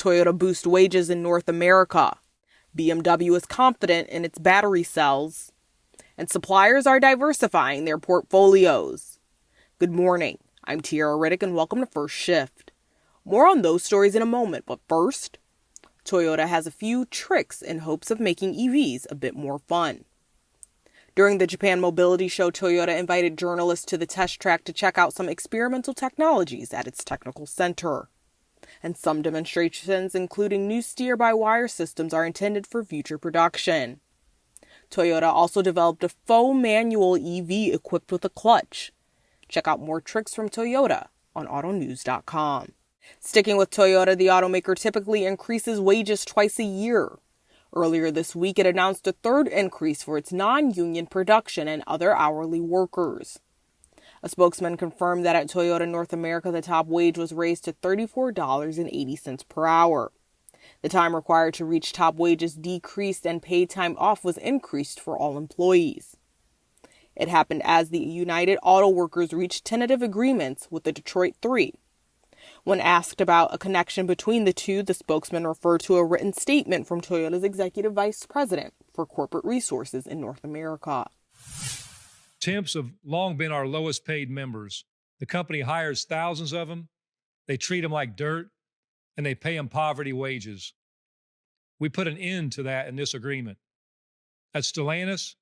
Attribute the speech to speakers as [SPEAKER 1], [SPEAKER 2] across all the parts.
[SPEAKER 1] Toyota boosts wages in North America. BMW is confident in its battery cells. And suppliers are diversifying their portfolios. Good morning. I'm Tiara Riddick and welcome to First Shift. More on those stories in a moment, but first, Toyota has a few tricks in hopes of making EVs a bit more fun. During the Japan Mobility Show, Toyota invited journalists to the test track to check out some experimental technologies at its technical center. And some demonstrations, including new steer-by-wire systems, are intended for future production. Toyota also developed a faux manual EV equipped with a clutch. Check out more tricks from Toyota on Autonews.com. Sticking with Toyota, the automaker typically increases wages twice a year. Earlier this week, it announced a third increase for its non-union production and other hourly workers. A spokesman confirmed that at Toyota North America, the top wage was raised to $34.80 per hour. The time required to reach top wages decreased and paid time off was increased for all employees. It happened as the United Auto Workers reached tentative agreements with the Detroit Three. When asked about a connection between the two, the spokesman referred to a written statement from Toyota's executive vice president for corporate resources in North America.
[SPEAKER 2] Temps have long been our lowest paid members. The company hires thousands of them. They treat them like dirt, and they pay them poverty wages. We put an end to that in this agreement. At Stellantis,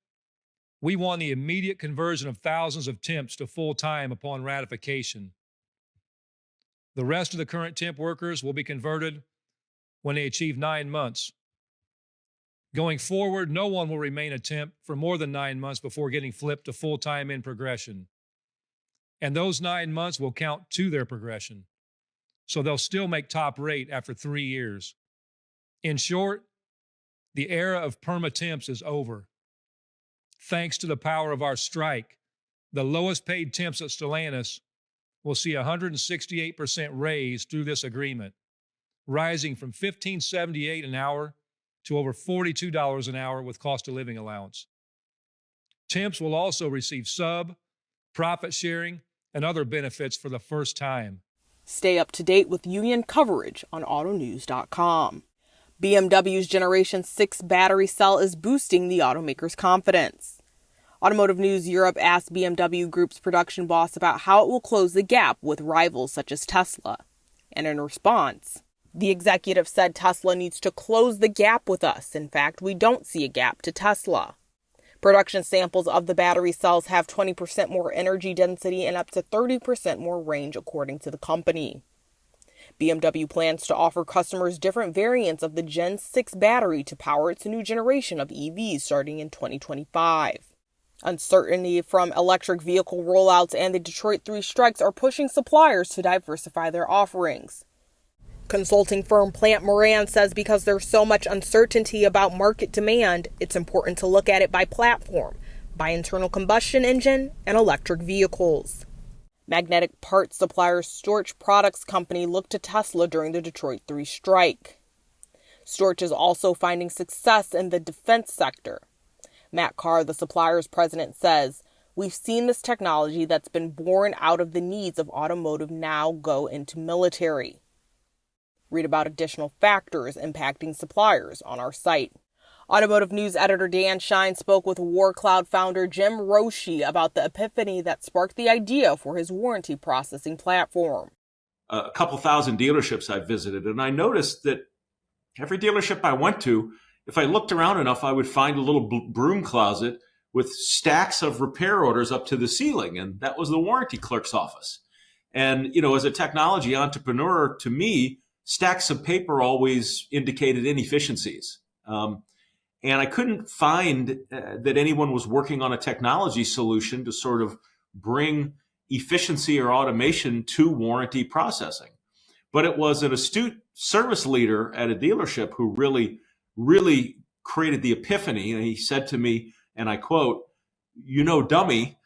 [SPEAKER 2] we want the immediate conversion of thousands of temps to full-time upon ratification. The rest of the current temp workers will be converted when they achieve 9 months. Going forward, no one will remain a temp for more than 9 months before getting flipped to full-time in progression. And those 9 months will count to their progression. So they'll still make top rate after 3 years. In short, the era of perma-temps is over. Thanks to the power of our strike, the lowest paid temps at Stellantis will see a 168% raise through this agreement, rising from $15.78 an hour to over $42 an hour with cost of living allowance. Temps will also receive sub, profit sharing, and other benefits for the first time.
[SPEAKER 1] Stay up to date with union coverage on Autonews.com. BMW's Generation 6 battery cell is boosting the automaker's confidence. Automotive News Europe asked BMW Group's production boss about how it will close the gap with rivals such as Tesla. And in response, the executive said Tesla needs to close the gap with us. In fact, we don't see a gap to Tesla. Production samples of the battery cells have 20% more energy density and up to 30% more range, according to the company. BMW plans to offer customers different variants of the Gen 6 battery to power its new generation of EVs starting in 2025. Uncertainty from electric vehicle rollouts and the Detroit Three strikes are pushing suppliers to diversify their offerings. Consulting firm Plant Moran says because there's so much uncertainty about market demand, it's important to look at it by platform, by internal combustion engine and electric vehicles. Magnetic parts supplier Storch Products Company looked to Tesla during the Detroit Three strike. Storch is also finding success in the defense sector. Matt Carr, the supplier's president, says, "We've seen this technology that's been born out of the needs of automotive now go into military." Read about additional factors impacting suppliers on our site. Automotive News editor Dan Shine spoke with WarCloud founder Jim Roshi about the epiphany that sparked the idea for his warranty processing platform.
[SPEAKER 3] A couple thousand dealerships I visited, and I noticed that every dealership I went to, if I looked around enough, I would find a little broom closet with stacks of repair orders up to the ceiling, and that was the warranty clerk's office. And, as a technology entrepreneur, to me, stacks of paper always indicated inefficiencies. And I couldn't find that anyone was working on a technology solution to sort of bring efficiency or automation to warranty processing. But it was an astute service leader at a dealership who really created the epiphany. And he said to me, and I quote, "Dummy,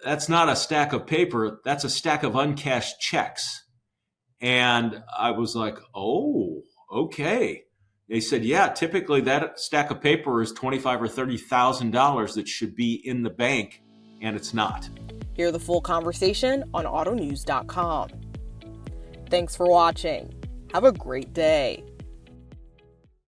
[SPEAKER 3] that's not a stack of paper. That's a stack of uncashed checks." And I was like, oh, okay. They said, yeah, typically that stack of paper is $25,000 or $30,000 that should be in the bank, and it's not.
[SPEAKER 1] Hear the full conversation on Autonews.com. Thanks for watching. Have a great day.